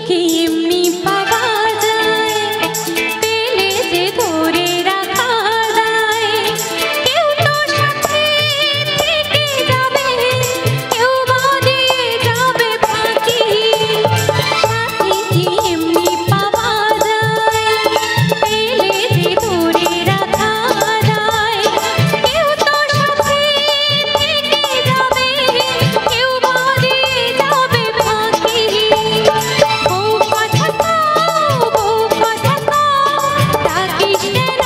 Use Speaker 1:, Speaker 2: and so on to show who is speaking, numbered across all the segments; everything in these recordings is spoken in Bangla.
Speaker 1: কি এমনি পাওয়া যায়, পেলে যে ধরে রাখা যায়। কেউ তো সাথে থেকে যাবে, কেউ বা দিয়ে যাবে ফাঁকি। সাথী কি এমনি পাওয়া যায়, পেলে যে ধরে রাখা যায়। কেউ তো সাথে থেকে যাবে, কেউ বা দিয়ে যাবে ফাঁকি। বউ কথা কও, বউ কথা কও, ডাকিস কেন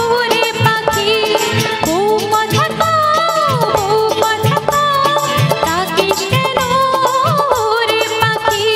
Speaker 1: ওরে পাখি। বউ কথা কও, বউ কথা কও, ডাকিস কেন ওরে পাখি।